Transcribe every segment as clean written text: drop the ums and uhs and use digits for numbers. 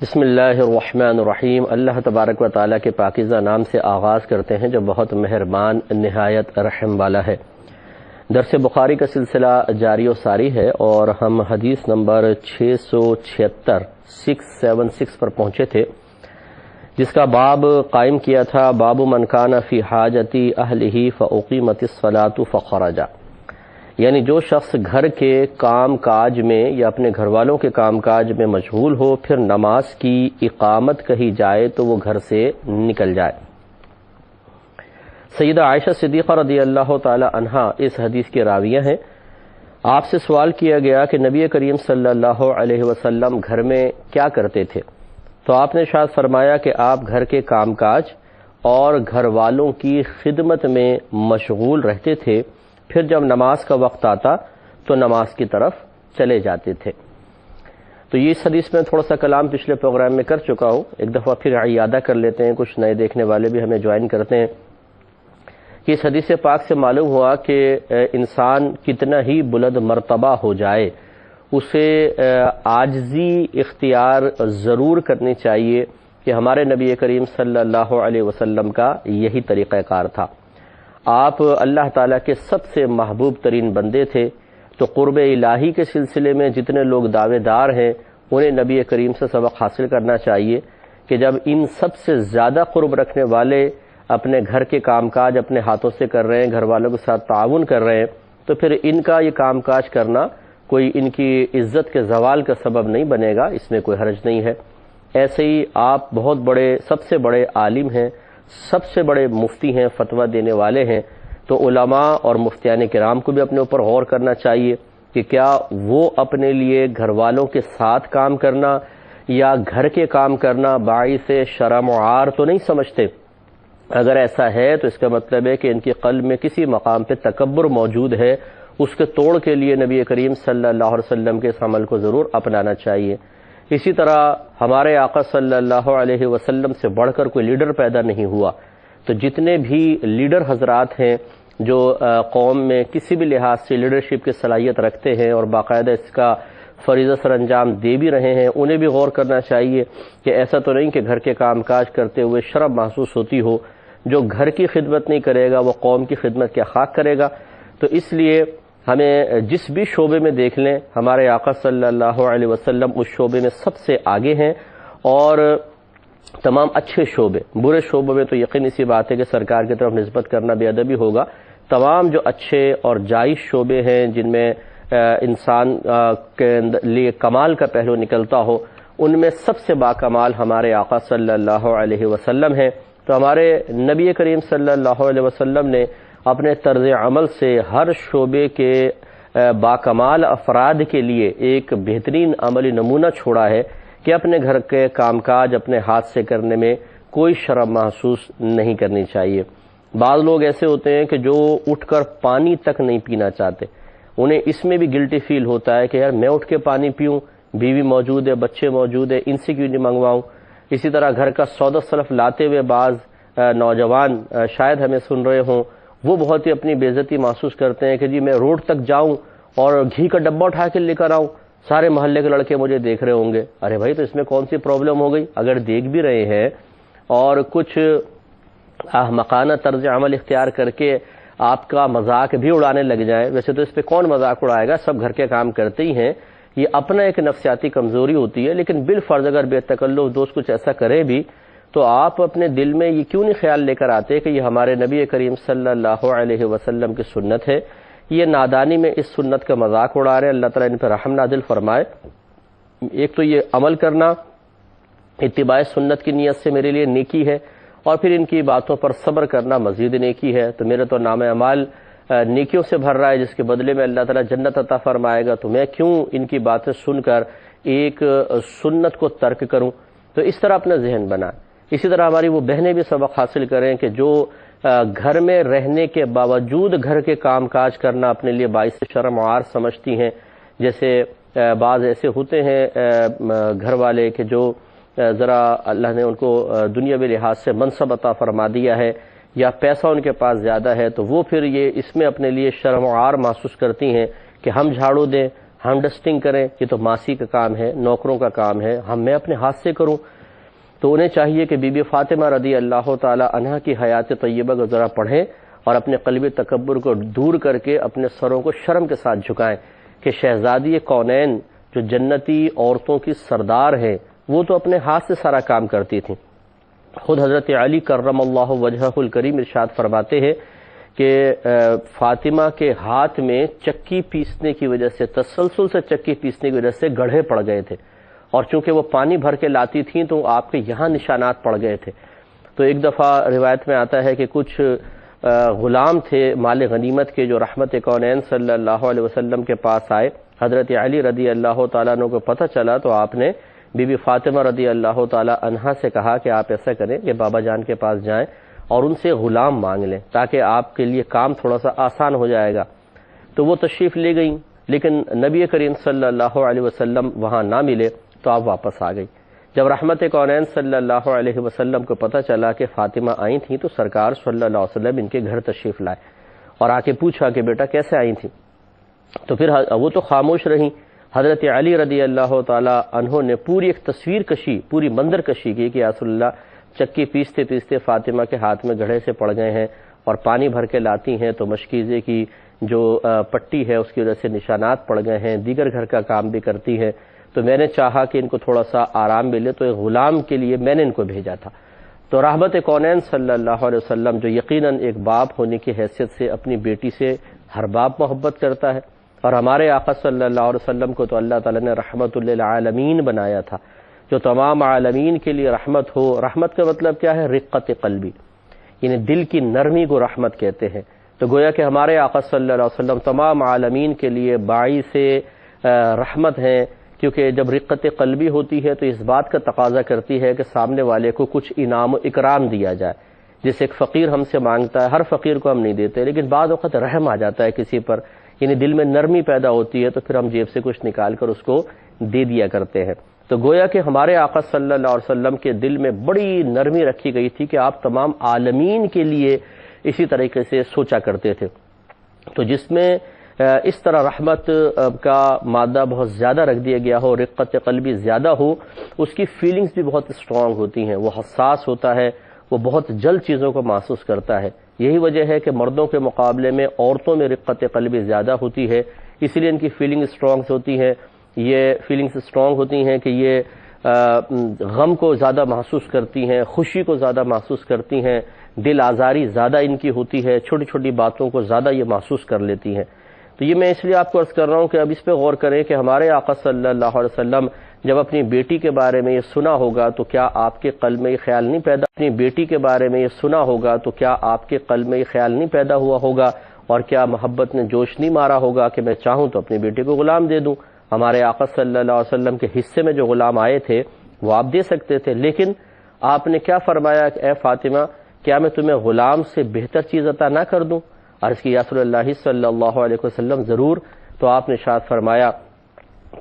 بسم اللہ الرحمن الرحیم۔ اللہ تبارک و تعالیٰ کے پاکیزہ نام سے آغاز کرتے ہیں جو بہت مہربان نہایت رحم والا ہے۔ درس بخاری کا سلسلہ جاری و ساری ہے اور ہم حدیث نمبر 676 پر پہنچے تھے، جس کا باب قائم کیا تھا باب من کان فی حاجتی اہلہ فاقیمت الصلاۃ فخرج، یعنی جو شخص گھر کے کام کاج میں یا اپنے گھر والوں کے کام کاج میں مشغول ہو، پھر نماز کی اقامت کہی جائے تو وہ گھر سے نکل جائے۔ سیدہ عائشہ صدیقہ رضی اللہ تعالی عنہا اس حدیث کے راویہ ہیں۔ آپ سے سوال کیا گیا کہ نبی کریم صلی اللہ علیہ وسلم گھر میں کیا کرتے تھے، تو آپ نے ارشاد فرمایا کہ آپ گھر کے کام کاج اور گھر والوں کی خدمت میں مشغول رہتے تھے، پھر جب نماز کا وقت آتا تو نماز کی طرف چلے جاتے تھے۔ تو یہ اس حدیث میں تھوڑا سا کلام پچھلے پروگرام میں کر چکا ہوں، ایک دفعہ پھر اعادہ کر لیتے ہیں، کچھ نئے دیکھنے والے بھی ہمیں جوائن کرتے ہیں کہ اس حدیث پاک سے معلوم ہوا کہ انسان کتنا ہی بلند مرتبہ ہو جائے، اسے عاجزی اختیار ضرور کرنی چاہیے کہ ہمارے نبی کریم صلی اللہ علیہ وسلم کا یہی طریقہ کار تھا۔ آپ اللہ تعالیٰ کے سب سے محبوب ترین بندے تھے، تو قرب الہی کے سلسلے میں جتنے لوگ دعوے دار ہیں انہیں نبی کریم سے سبق حاصل کرنا چاہیے کہ جب ان سب سے زیادہ قرب رکھنے والے اپنے گھر کے کام کاج اپنے ہاتھوں سے کر رہے ہیں، گھر والوں کے ساتھ تعاون کر رہے ہیں، تو پھر ان کا یہ کام کاج کرنا کوئی ان کی عزت کے زوال کا سبب نہیں بنے گا، اس میں کوئی حرج نہیں ہے۔ ایسے ہی آپ بہت بڑے، سب سے بڑے عالم ہیں، سب سے بڑے مفتی ہیں، فتویٰ دینے والے ہیں، تو علماء اور مفتیان کرام کو بھی اپنے اوپر غور کرنا چاہیے کہ کیا وہ اپنے لیے گھر والوں کے ساتھ کام کرنا یا گھر کے کام کرنا باعث شرم و عار تو نہیں سمجھتے۔ اگر ایسا ہے تو اس کا مطلب ہے کہ ان کے قلب میں کسی مقام پہ تکبر موجود ہے، اس کے توڑ کے لیے نبی کریم صلی اللہ علیہ وسلم کے اس عمل کو ضرور اپنانا چاہیے۔ اسی طرح ہمارے آقا صلی اللہ علیہ وسلم سے بڑھ کر کوئی لیڈر پیدا نہیں ہوا، تو جتنے بھی لیڈر حضرات ہیں جو قوم میں کسی بھی لحاظ سے لیڈرشپ کی صلاحیت رکھتے ہیں اور باقاعدہ اس کا فریضہ سر انجام دے بھی رہے ہیں، انہیں بھی غور کرنا چاہیے کہ ایسا تو نہیں کہ گھر کے کام کاج کرتے ہوئے شرم محسوس ہوتی ہو۔ جو گھر کی خدمت نہیں کرے گا وہ قوم کی خدمت کیا خاک کرے گا۔ تو اس لیے ہمیں جس بھی شعبے میں دیکھ لیں، ہمارے آقا صلی اللہ علیہ وسلم اس شعبے میں سب سے آگے ہیں، اور تمام اچھے شعبے، برے شعبوں میں تو یقینی سی بات ہے کہ سرکار کی طرف نسبت کرنا بے ادبی ہوگا۔ تمام جو اچھے اور جائز شعبے ہیں جن میں انسان کے لیے کمال کا پہلو نکلتا ہو، ان میں سب سے باکمال ہمارے آقا صلی اللہ علیہ وسلم ہیں۔ تو ہمارے نبی کریم صلی اللہ علیہ وسلم نے اپنے طرز عمل سے ہر شعبے کے باکمال افراد کے لیے ایک بہترین عملی نمونہ چھوڑا ہے کہ اپنے گھر کے کام کاج اپنے ہاتھ سے کرنے میں کوئی شرم محسوس نہیں کرنی چاہیے۔ بعض لوگ ایسے ہوتے ہیں کہ جو اٹھ کر پانی تک نہیں پینا چاہتے، انہیں اس میں بھی گلٹی فیل ہوتا ہے کہ یار میں اٹھ کے پانی پیوں، بیوی موجود ہے، بچے موجود ہے، ان سے کیوں نہیں منگواؤں۔ اسی طرح گھر کا سودا سلف لاتے ہوئے بعض نوجوان شاید ہمیں سن رہے ہوں، وہ بہت ہی اپنی بے عزتی محسوس کرتے ہیں کہ جی میں روڈ تک جاؤں اور گھی کا ڈبہ اٹھا کے لے کر آؤں، سارے محلے کے لڑکے مجھے دیکھ رہے ہوں گے۔ ارے بھائی تو اس میں کون سی پرابلم ہو گئی؟ اگر دیکھ بھی رہے ہیں اور کچھ احمقانہ طرز عمل اختیار کر کے آپ کا مذاق بھی اڑانے لگ جائیں، ویسے تو اس پہ کون مذاق اڑائے گا، سب گھر کے کام کرتے ہی ہیں، یہ اپنا ایک نفسیاتی کمزوری ہوتی ہے، لیکن بالفرض اگر بے تکلف دوست کچھ ایسا کرے بھی تو آپ اپنے دل میں یہ کیوں نہیں خیال لے کر آتے کہ یہ ہمارے نبی کریم صلی اللہ علیہ وسلم کی سنت ہے، یہ نادانی میں اس سنت کا مذاق اڑا رہے، اللہ تعالیٰ ان پر رحم نازل فرمائے۔ ایک تو یہ عمل کرنا اتباع سنت کی نیت سے میرے لیے نیکی ہے، اور پھر ان کی باتوں پر صبر کرنا مزید نیکی ہے، تو میرا تو نام اعمال نیکیوں سے بھر رہا ہے جس کے بدلے میں اللہ تعالیٰ جنت عطا فرمائے گا، تو میں کیوں ان کی باتیں سن کر ایک سنت کو ترک کروں۔ تو اس طرح اپنا ذہن بنائیں۔ اسی طرح ہماری وہ بہنیں بھی سبق حاصل کریں کہ جو گھر میں رہنے کے باوجود گھر کے کام کاج کرنا اپنے لیے باعث شرم و عار سمجھتی ہیں، جیسے بعض ایسے ہوتے ہیں گھر والے کہ جو ذرا اللہ نے ان کو دنیاوی لحاظ سے منصب عطا فرما دیا ہے یا پیسہ ان کے پاس زیادہ ہے، تو وہ پھر یہ اس میں اپنے لیے شرم و عار محسوس کرتی ہیں کہ ہم جھاڑو دیں، ہم ڈسٹنگ کریں، یہ تو ماسی کا کام ہے، نوکروں کا کام ہے، میں اپنے ہاتھ سے کروں؟ تو انہیں چاہیے کہ بی بی فاطمہ رضی اللہ تعالی عنہا کی حیات طیبہ کو ذرا پڑھیں اور اپنے قلبی تکبر کو دور کر کے اپنے سروں کو شرم کے ساتھ جھکائیں کہ شہزادی کونین جو جنتی عورتوں کی سردار ہے وہ تو اپنے ہاتھ سے سارا کام کرتی تھیں۔ خود حضرت علی کرم اللہ وجہہ الکریم ارشاد فرماتے ہیں کہ فاطمہ کے ہاتھ میں چکی پیسنے کی وجہ سے، تسلسل سے چکی پیسنے کی وجہ سے گڑھے پڑ گئے تھے، اور چونکہ وہ پانی بھر کے لاتی تھیں تو آپ کے یہاں نشانات پڑ گئے تھے۔ تو ایک دفعہ روایت میں آتا ہے کہ کچھ غلام تھے مال غنیمت کے جو رحمت کونین صلی اللہ علیہ وسلم کے پاس آئے، حضرت علی رضی اللہ تعالیٰ عنہ کو پتہ چلا تو آپ نے بی بی فاطمہ رضی اللہ تعالیٰ عنہا سے کہا کہ آپ ایسا کریں کہ بابا جان کے پاس جائیں اور ان سے غلام مانگ لیں تاکہ آپ کے لیے کام تھوڑا سا آسان ہو جائے گا۔ تو وہ تشریف لے گئیں، لیکن نبی کریم صلی اللہ علیہ وسلم وہاں نہ ملے تو آپ واپس آ گئی۔ جب رحمت کونین صلی اللہ علیہ وسلم کو پتہ چلا کہ فاطمہ آئی تھیں تو سرکار صلی اللہ علیہ وسلم ان کے گھر تشریف لائے اور آ کے پوچھا کہ بیٹا کیسے آئی تھیں؟ تو پھر وہ تو خاموش رہیں۔ حضرت علی رضی اللہ تعالی عنہ نے پوری ایک تصویر کشی، پوری منظر کشی کی کہ رسول اللہ چکی پیستے پیستے فاطمہ کے ہاتھ میں گڑھے سے پڑ گئے ہیں اور پانی بھر کے لاتی ہیں تو مشکیزے کی جو پٹی ہے اس کی وجہ سے نشانات پڑ گئے ہیں، دیگر گھر کا کام بھی کرتی ہے، تو میں نے چاہا کہ ان کو تھوڑا سا آرام ملے تو ایک غلام کے لیے میں نے ان کو بھیجا تھا۔ تو رحمت کونین صلی اللہ علیہ وسلم جو یقیناً ایک باپ ہونے کی حیثیت سے اپنی بیٹی سے ہر باپ محبت کرتا ہے، اور ہمارے آقا صلی اللہ علیہ وسلم کو تو اللہ تعالیٰ نے رحمت للعالمین بنایا تھا، جو تمام عالمین کے لیے رحمت ہو۔ رحمت کا مطلب کیا ہے؟ رقت قلبی، یعنی دل کی نرمی کو رحمت کہتے ہیں۔ تو گویا کہ ہمارے آقا صلی اللہ علیہ وسلم تمام عالمین کے لیے باعث رحمت ہیں، کیونکہ جب رقت قلبی ہوتی ہے تو اس بات کا تقاضا کرتی ہے کہ سامنے والے کو کچھ انعام و اکرام دیا جائے۔ جیسے ایک فقیر ہم سے مانگتا ہے، ہر فقیر کو ہم نہیں دیتے، لیکن بعض وقت رحم آ جاتا ہے کسی پر، یعنی دل میں نرمی پیدا ہوتی ہے تو پھر ہم جیب سے کچھ نکال کر اس کو دے دیا کرتے ہیں۔ تو گویا کہ ہمارے آقا صلی اللہ علیہ وسلم کے دل میں بڑی نرمی رکھی گئی تھی کہ آپ تمام عالمین کے لیے اسی طریقے سے سوچا کرتے تھے۔ تو جس میں اس طرح رحمت کا مادہ بہت زیادہ رکھ دیا گیا ہو، رقت قلبی زیادہ ہو، اس کی فیلنگز بھی بہت اسٹرانگ ہوتی ہیں، وہ حساس ہوتا ہے، وہ بہت جلد چیزوں کو محسوس کرتا ہے۔ یہی وجہ ہے کہ مردوں کے مقابلے میں عورتوں میں رقت قلبی زیادہ ہوتی ہے، اس لیے ان کی فیلنگ اسٹرانگ ہوتی ہیں، یہ فیلنگز اسٹرانگ ہوتی ہیں کہ یہ غم کو زیادہ محسوس کرتی ہیں، خوشی کو زیادہ محسوس کرتی ہیں، دل آزاری زیادہ ان کی ہوتی ہے، چھوٹی چھوٹی باتوں کو زیادہ یہ محسوس کر لیتی ہیں۔ تو یہ میں اس لیے آپ کو عرض کر رہا ہوں کہ اب اس پہ غور کریں کہ ہمارے آقا صلی اللہ علیہ وسلم جب اپنی بیٹی کے بارے میں یہ سنا ہوگا تو کیا آپ کے قلب میں یہ خیال نہیں پیدا، اپنی بیٹی کے بارے میں یہ سنا ہوگا تو کیا آپ کے قلب میں یہ خیال نہیں پیدا ہوا ہوگا، اور کیا محبت نے جوش نہیں مارا ہوگا کہ میں چاہوں تو اپنی بیٹی کو غلام دے دوں؟ ہمارے آقا صلی اللہ علیہ وسلم کے حصے میں جو غلام آئے تھے وہ آپ دے سکتے تھے، لیکن آپ نے کیا فرمایا کہ اے فاطمہ کیا میں تمہیں غلام سے بہتر چیز عطا نہ کر دوں؟ عرض کی یا رسول اللہ صلی اللہ علیہ وسلم ضرور۔ تو آپ نے ارشاد فرمایا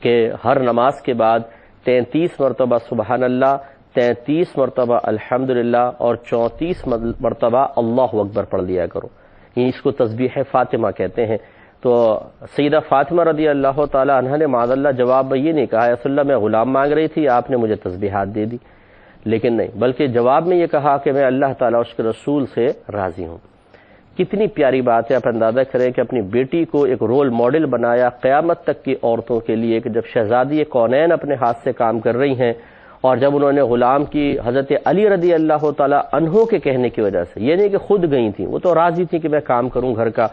کہ ہر نماز کے بعد 33 مرتبہ سبحان اللہ، 33 مرتبہ الحمدللہ اور 34 مرتبہ اللہ اکبر پڑھ لیا کرو، یعنی اس کو تسبیح فاطمہ کہتے ہیں۔ تو سیدہ فاطمہ رضی اللہ تعالی عنہ نے معاذ اللہ جواب میں یہ نہیں کہا رسول اللہ میں غلام مانگ رہی تھی، آپ نے مجھے تسبیحات دے دی، لیکن نہیں، بلکہ جواب میں یہ کہا کہ میں اللہ تعالیٰ اس کے رسول سے راضی ہوں۔ کتنی پیاری بات ہے، آپ اندازہ کریں کہ اپنی بیٹی کو ایک رول ماڈل بنایا قیامت تک کی عورتوں کے لیے، کہ جب شہزادی کونین اپنے ہاتھ سے کام کر رہی ہیں اور جب انہوں نے غلام کی حضرت علی رضی اللہ تعالیٰ عنہ کے کہنے کی وجہ سے، یہ نہیں کہ خود گئی تھیں، وہ تو راضی تھی کہ میں کام کروں گھر کا،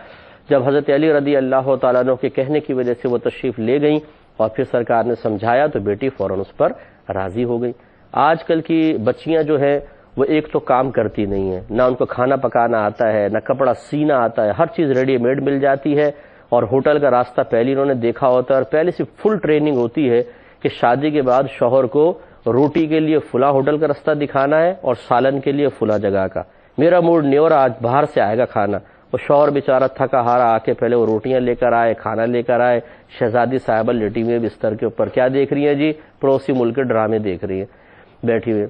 جب حضرت علی رضی اللہ تعالیٰ عنہ کے کہنے کی وجہ سے وہ تشریف لے گئیں اور پھر سرکار نے سمجھایا تو بیٹی فوراً اس پر راضی ہو گئی۔ آج کل کی بچیاں جو ہیں وہ ایک تو کام کرتی نہیں ہیں، نہ ان کو کھانا پکانا آتا ہے، نہ کپڑا سینا آتا ہے، ہر چیز ریڈی میڈ مل جاتی ہے، اور ہوٹل کا راستہ پہلے انہوں نے دیکھا ہوتا ہے، اور پہلے سے فل ٹریننگ ہوتی ہے کہ شادی کے بعد شوہر کو روٹی کے لیے فلاں ہوٹل کا راستہ دکھانا ہے اور سالن کے لیے فلاں جگہ کا، میرا موڈ نہیں ہو رہا آج باہر سے آئے گا کھانا، وہ شوہر بیچارہ تھکا ہارا آ کے پہلے وہ روٹیاں لے کر آئے، کھانا لے کر آئے، شہزادی صاحبہ لیٹی ہوئی بستر کے اوپر کیا دیکھ رہی ہیں جی؟ پڑوسی ملک کے ڈرامے دیکھ رہی ہیں بیٹھی ہوئے۔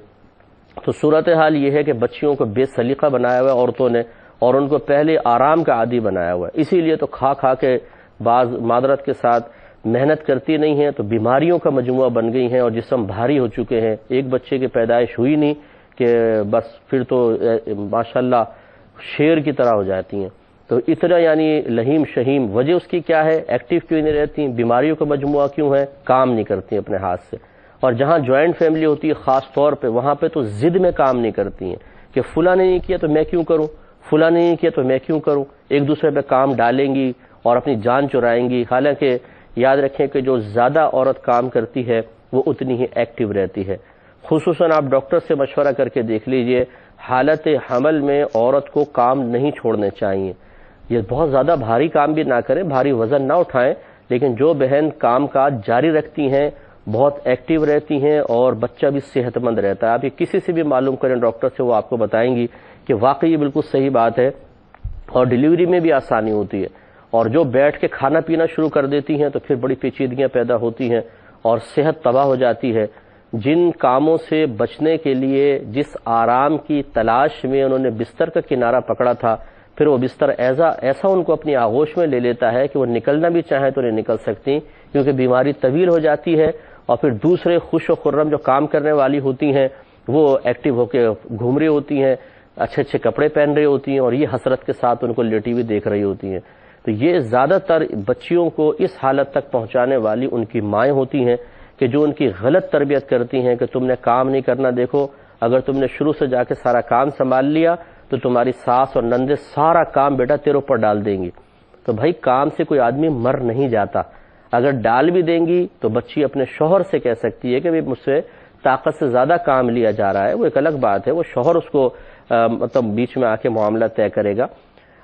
تو صورتحال یہ ہے کہ بچیوں کو بے سلیقہ بنایا ہوا ہے عورتوں نے، اور ان کو پہلے آرام کا عادی بنایا ہوا ہے، اسی لیے تو کھا کھا کے بعض معذرت کے ساتھ محنت کرتی نہیں ہیں تو بیماریوں کا مجموعہ بن گئی ہیں اور جسم بھاری ہو چکے ہیں. ایک بچے کی پیدائش ہوئی نہیں کہ بس پھر تو ماشاءاللہ شیر کی طرح ہو جاتی ہیں. تو اتنا یعنی لہیم شہیم. وجہ اس کی کیا ہے؟ ایکٹیو کیوں نہیں رہتی؟ بیماریوں کا مجموعہ کیوں ہے؟ کام نہیں کرتی اپنے ہاتھ سے. اور جہاں جوائنٹ فیملی ہوتی ہے خاص طور پہ وہاں پہ تو ضد میں کام نہیں کرتی ہیں کہ فلاں نے نہیں کیا تو میں کیوں کروں، فلاں نے نہیں کیا تو میں کیوں کروں. ایک دوسرے پہ کام ڈالیں گی اور اپنی جان چرائیں گی. حالانکہ یاد رکھیں کہ جو زیادہ عورت کام کرتی ہے وہ اتنی ہی ایکٹیو رہتی ہے. خصوصاً آپ ڈاکٹر سے مشورہ کر کے دیکھ لیجئے، حالت حمل میں عورت کو کام نہیں چھوڑنے چاہیے. یہ بہت زیادہ بھاری کام بھی نہ کریں، بھاری وزن نہ اٹھائیں، لیکن جو بہن کام کاج جاری رکھتی ہیں، بہت ایکٹیو رہتی ہیں اور بچہ بھی صحت مند رہتا ہے. آپ یہ کسی سے بھی معلوم کریں ڈاکٹر سے، وہ آپ کو بتائیں گی کہ واقعی یہ بالکل صحیح بات ہے اور ڈیلیوری میں بھی آسانی ہوتی ہے. اور جو بیٹھ کے کھانا پینا شروع کر دیتی ہیں تو پھر بڑی پیچیدگیاں پیدا ہوتی ہیں اور صحت تباہ ہو جاتی ہے. جن کاموں سے بچنے کے لیے جس آرام کی تلاش میں انہوں نے بستر کا کنارہ پکڑا تھا، پھر وہ بستر ایسا ان کو اپنی آغوش میں لے لیتا ہے کہ وہ نکلنا بھی چاہیں تو نہیں نکل سکتی، کیونکہ بیماری طویل ہو جاتی ہے. اور پھر دوسرے خوش و خرم جو کام کرنے والی ہوتی ہیں وہ ایکٹیو ہو کے گھوم رہی ہوتی ہیں، اچھے اچھے کپڑے پہن رہی ہوتی ہیں اور یہ حسرت کے ساتھ ان کو لیٹی ہوئی دیکھ رہی ہوتی ہیں. تو یہ زیادہ تر بچیوں کو اس حالت تک پہنچانے والی ان کی مائیں ہوتی ہیں کہ جو ان کی غلط تربیت کرتی ہیں کہ تم نے کام نہیں کرنا. دیکھو اگر تم نے شروع سے جا کے سارا کام سنبھال لیا تو تمہاری ساس اور نندے سارا کام بیٹا تیرے اوپر ڈال دیں گی. تو بھائی کام سے کوئی آدمی مر نہیں جاتا. اگر ڈال بھی دیں گی تو بچی اپنے شوہر سے کہہ سکتی ہے کہ مجھ سے طاقت سے زیادہ کام لیا جا رہا ہے. وہ ایک الگ بات ہے، وہ شوہر اس کو مطلب بیچ میں آ کے معاملہ طے کرے گا.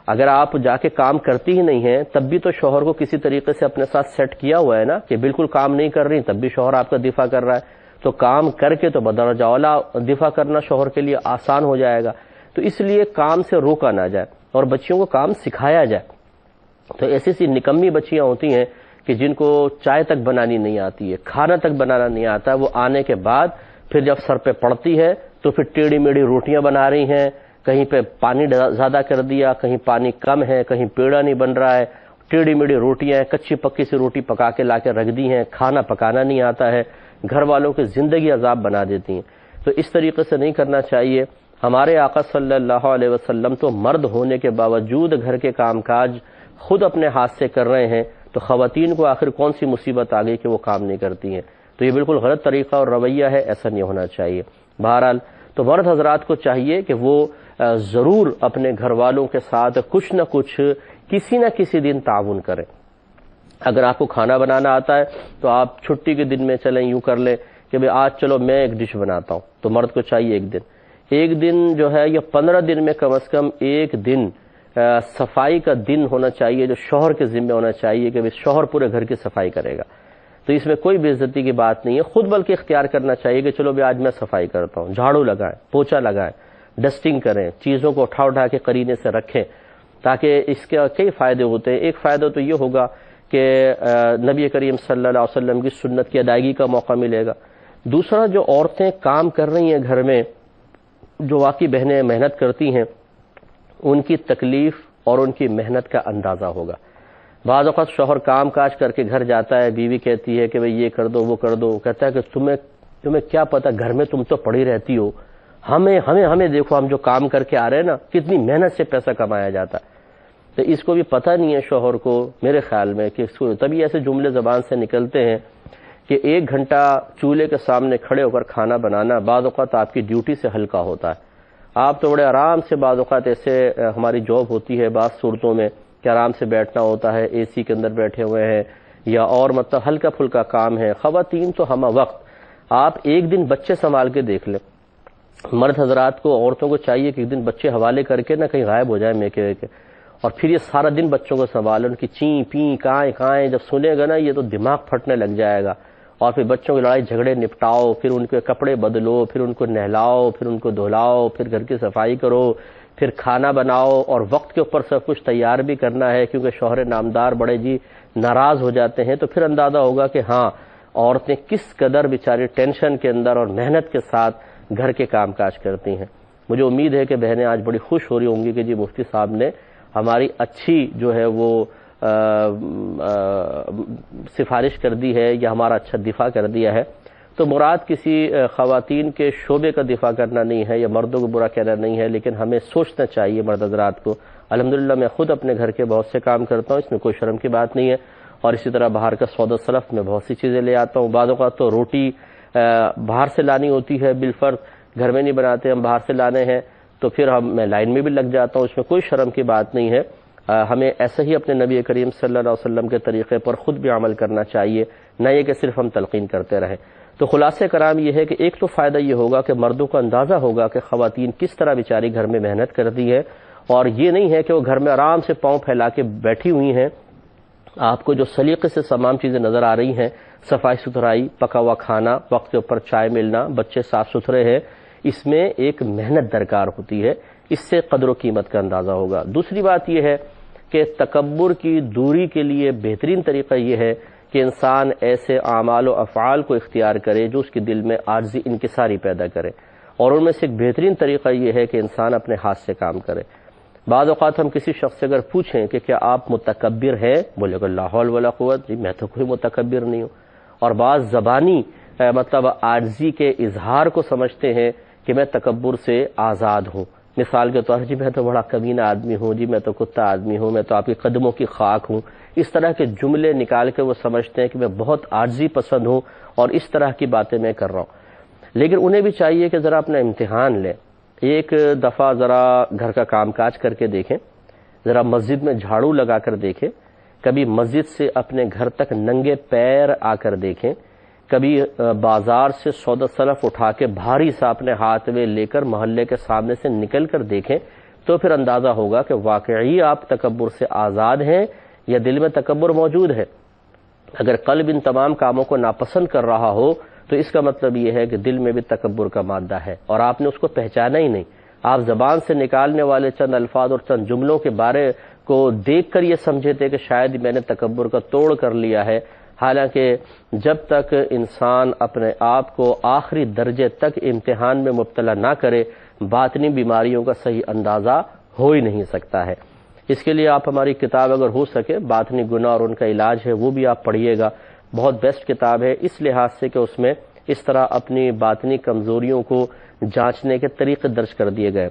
اگر آپ جا کے کام کرتی ہی نہیں ہیں تب بھی تو شوہر کو کسی طریقے سے اپنے ساتھ سیٹ کیا ہوا ہے نا کہ بالکل کام نہیں کر رہی، تب بھی شوہر آپ کا دفاع کر رہا ہے. تو کام کر کے تو بدرجہ اولا دفاع کرنا شوہر کے لیے آسان ہو جائے گا. تو اس لیے کام سے روکا نہ جائے اور بچیوں کو کام سکھایا جائے. تو ایسی سی نکمی بچیاں ہوتی ہیں کہ جن کو چائے تک بنانی نہیں آتی ہے، کھانا تک بنانا نہیں آتا. وہ آنے کے بعد پھر جب سر پہ پڑتی ہے تو پھر ٹیڑھی میڑھی روٹیاں بنا رہی ہیں، کہیں پہ پانی زیادہ کر دیا، کہیں پانی کم ہے، کہیں پیڑا نہیں بن رہا ہے، ٹیڑھی میڑھی روٹیاں ہیں، کچی پکی سی روٹی پکا کے لا کے رکھ دی ہیں، کھانا پکانا نہیں آتا ہے، گھر والوں کی زندگی عذاب بنا دیتی ہیں. تو اس طریقے سے نہیں کرنا چاہیے. ہمارے آقا صلی اللہ علیہ وسلم تو مرد ہونے کے باوجود گھر کے کام کاج خود اپنے ہاتھ سے کر رہے ہیں، تو خواتین کو آخر کون سی مصیبت آ گئی کہ وہ کام نہیں کرتی ہیں؟ تو یہ بالکل غلط طریقہ اور رویہ ہے، ایسا نہیں ہونا چاہیے. بہرحال تو مرد حضرات کو چاہیے کہ وہ ضرور اپنے گھر والوں کے ساتھ کچھ نہ کچھ کسی نہ کسی دن تعاون کریں. اگر آپ کو کھانا بنانا آتا ہے تو آپ چھٹی کے دن میں چلیں یوں کر لیں کہ بھئی آج چلو میں ایک ڈش بناتا ہوں. تو مرد کو چاہیے ایک دن جو ہے یا 15 دن میں کم از کم ایک دن صفائی کا دن ہونا چاہیے جو شوہر کے ذمہ ہونا چاہیے کہ شوہر پورے گھر کی صفائی کرے گا. تو اس میں کوئی بے عزتی کی بات نہیں ہے. خود بلکہ اختیار کرنا چاہیے کہ چلو بھی آج میں صفائی کرتا ہوں، جھاڑو لگائیں، پوچھا لگائیں، ڈسٹنگ کریں، چیزوں کو اٹھا کے قرینے سے رکھیں، تاکہ اس کے کئی فائدے ہوتے ہیں. ایک فائدہ تو یہ ہوگا کہ نبی کریم صلی اللہ علیہ وسلم کی سنت کی ادائیگی کا موقع ملے گا. دوسرا، جو عورتیں کام کر رہی ہیں گھر میں، جو واقعی بہنیں محنت کرتی ہیں، ان کی تکلیف اور ان کی محنت کا اندازہ ہوگا. بعض اوقات شوہر کام کاج کر کے گھر جاتا ہے، بیوی کہتی ہے کہ بھئی یہ کر دو وہ کر دو. کہتا ہے کہ تمہیں کیا پتہ، گھر میں تم تو پڑی رہتی ہو، ہمیں دیکھو، ہم جو کام کر کے آ رہے ہیں نا، کتنی محنت سے پیسہ کمایا جاتا ہے. تو اس کو بھی پتہ نہیں ہے شوہر کو، میرے خیال میں، کہ اس کو تبھی ایسے جملے زبان سے نکلتے ہیں کہ 1 گھنٹہ چولہے کے سامنے کھڑے ہو کر کھانا بنانا بعض اوقات آپ کی ڈیوٹی سے ہلکا ہوتا ہے. آپ تو بڑے آرام سے، بعض اوقات ایسے ہماری جاب ہوتی ہے بعض صورتوں میں کہ آرام سے بیٹھنا ہوتا ہے، اے سی کے اندر بیٹھے ہوئے ہیں یا اور مطلب ہلکا پھلکا کام ہے. خواتین تو ہمہ وقت. آپ ایک دن بچے سنبھال کے دیکھ لیں. مرد حضرات کو، عورتوں کو چاہیے کہ ایک دن بچے حوالے کر کے نہ کہیں غائب ہو جائے میکے کے، اور پھر یہ سارا دن بچوں کو سنبھالیں، ان کی چیں پیں کائیں جب سنے گا نا یہ تو دماغ پھٹنے لگ جائے گا. اور پھر بچوں کی لڑائی جھگڑے نپٹاؤ، پھر ان کے کپڑے بدلو، پھر ان کو نہلاؤ، پھر ان کو دھلاؤ، پھر گھر کی صفائی کرو، پھر کھانا بناؤ، اور وقت کے اوپر سب کچھ تیار بھی کرنا ہے کیونکہ شوہر نامدار بڑے جی ناراض ہو جاتے ہیں. تو پھر اندازہ ہوگا کہ ہاں عورتیں کس قدر بیچاری ٹینشن کے اندر اور محنت کے ساتھ گھر کے کام کاج کرتی ہیں. مجھے امید ہے کہ بہنیں آج بڑی خوش ہو رہی ہوں گی کہ جی مفتی صاحب نے ہماری اچھی جو ہے وہ سفارش کر دی ہے یا ہمارا اچھا دفاع کر دیا ہے، تو مراد کسی خواتین کے شعبے کا دفاع کرنا نہیں ہے یا مردوں کو برا کہنا نہیں ہے، لیکن ہمیں سوچنا چاہیے مرد حضرات کو. الحمدللہ میں خود اپنے گھر کے بہت سے کام کرتا ہوں، اس میں کوئی شرم کی بات نہیں ہے، اور اسی طرح باہر کا سودا سلف میں بہت سی چیزیں لے آتا ہوں. بعض اوقات تو روٹی باہر سے لانی ہوتی ہے، بالفرض گھر میں نہیں بناتے، ہم باہر سے لانے ہیں، تو پھر میں لائن میں بھی لگ جاتا ہوں، اس میں کوئی شرم کی بات نہیں ہے. ہمیں ایسے ہی اپنے نبی کریم صلی اللہ علیہ وسلم کے طریقے پر خود بھی عمل کرنا چاہیے، نہ یہ کہ صرف ہم تلقین کرتے رہیں. تو خلاصہ کرام یہ ہے کہ ایک تو فائدہ یہ ہوگا کہ مردوں کو اندازہ ہوگا کہ خواتین کس طرح بیچاری گھر میں محنت کرتی ہے، اور یہ نہیں ہے کہ وہ گھر میں آرام سے پاؤں پھیلا کے بیٹھی ہوئی ہیں. آپ کو جو سلیقے سے تمام چیزیں نظر آ رہی ہیں، صفائی ستھرائی، پکا ہوا کھانا، وقت کے اوپر چائے ملنا، بچے صاف ستھرے ہیں، اس میں ایک محنت درکار ہوتی ہے. اس سے قدر و قیمت کا اندازہ ہوگا. دوسری بات یہ ہے کہ تکبر کی دوری کے لیے بہترین طریقہ یہ ہے کہ انسان ایسے اعمال و افعال کو اختیار کرے جو اس کے دل میں عاجزی انکساری پیدا کرے، اور ان میں سے ایک بہترین طریقہ یہ ہے کہ انسان اپنے ہاتھ سے کام کرے. بعض اوقات ہم کسی شخص سے اگر پوچھیں کہ کیا آپ متکبر ہیں، بولے گا لا حول ولا قوت، جی میں تو کوئی متکبر نہیں ہوں. اور بعض زبانی مطلب عاجزی کے اظہار کو سمجھتے ہیں کہ میں تکبر سے آزاد ہوں. مثال کے طور پر جی میں تو بڑا کمینہ آدمی ہوں، جی میں تو کتا آدمی ہوں، میں تو آپ کے قدموں کی خاک ہوں. اس طرح کے جملے نکال کے وہ سمجھتے ہیں کہ میں بہت عاجزی پسند ہوں اور اس طرح کی باتیں میں کر رہا ہوں. لیکن انہیں بھی چاہیے کہ ذرا اپنا امتحان لیں. ایک دفعہ ذرا گھر کا کام کاج کر کے دیکھیں، ذرا مسجد میں جھاڑو لگا کر دیکھیں، کبھی مسجد سے اپنے گھر تک ننگے پیر آ کر دیکھیں، کبھی بازار سے سودا سلف اٹھا کے بھاری سا اپنے ہاتھ میں لے کر محلے کے سامنے سے نکل کر دیکھیں، تو پھر اندازہ ہوگا کہ واقعی آپ تکبر سے آزاد ہیں یا دل میں تکبر موجود ہے. اگر قلب ان تمام کاموں کو ناپسند کر رہا ہو تو اس کا مطلب یہ ہے کہ دل میں بھی تکبر کا مادہ ہے اور آپ نے اس کو پہچانا ہی نہیں. آپ زبان سے نکالنے والے چند الفاظ اور چند جملوں کے بارے کو دیکھ کر یہ سمجھے تھے کہ شاید میں نے تکبر کا توڑ کر لیا ہے، حالانکہ جب تک انسان اپنے آپ کو آخری درجے تک امتحان میں مبتلا نہ کرے، باطنی بیماریوں کا صحیح اندازہ ہو ہی نہیں سکتا ہے. اس کے لیے آپ ہماری کتاب اگر ہو سکے باطنی گناہ اور ان کا علاج ہے، وہ بھی آپ پڑھیے گا. بہت بیسٹ کتاب ہے اس لحاظ سے کہ اس میں اس طرح اپنی باطنی کمزوریوں کو جانچنے کے طریقے درج کر دیے گئے.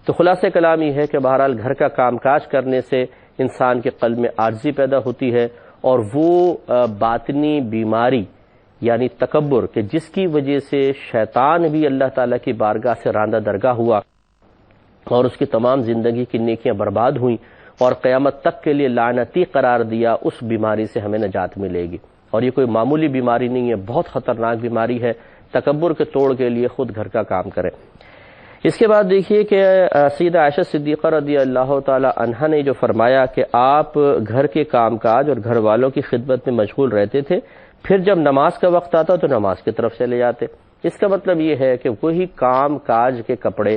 تو خلاصہ کلام یہ ہے کہ بہرحال گھر کا کام کاج کرنے سے انسان کے قلب میں عاجزی پیدا ہوتی ہے، اور وہ باطنی بیماری یعنی تکبر کہ جس کی وجہ سے شیطان بھی اللہ تعالیٰ کی بارگاہ سے راندہ درگاہ ہوا اور اس کی تمام زندگی کی نیکیاں برباد ہوئیں اور قیامت تک کے لیے لعنتی قرار دیا، اس بیماری سے ہمیں نجات ملے گی. اور یہ کوئی معمولی بیماری نہیں ہے، بہت خطرناک بیماری ہے. تکبر کے توڑ کے لیے خود گھر کا کام کریں. اس کے بعد دیکھیے کہ سیدہ عائشہ صدیقہ رضی اللہ تعالی عنہا نے جو فرمایا کہ آپ گھر کے کام کاج اور گھر والوں کی خدمت میں مشغول رہتے تھے، پھر جب نماز کا وقت آتا تو نماز کی طرف چلے جاتے. اس کا مطلب یہ ہے کہ وہی کام کاج کے کپڑے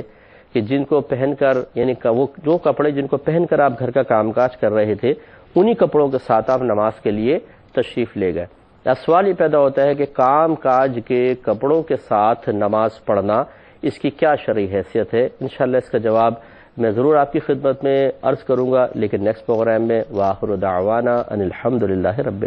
کہ جن کو پہن کر یعنی وہ جو کپڑے جن کو پہن کر آپ گھر کا کام کاج کر رہے تھے، انہی کپڑوں کے ساتھ آپ نماز کے لیے تشریف لے گئے. اب سوال یہ پیدا ہوتا ہے کہ کام کاج کے کپڑوں کے ساتھ نماز پڑھنا اس کی کیا شرعی حیثیت ہے؟ انشاءاللہ اس کا جواب میں ضرور آپ کی خدمت میں عرض کروں گا، لیکن نیکسٹ پروگرام میں. وآخر دعوانا ان الحمدللہ رب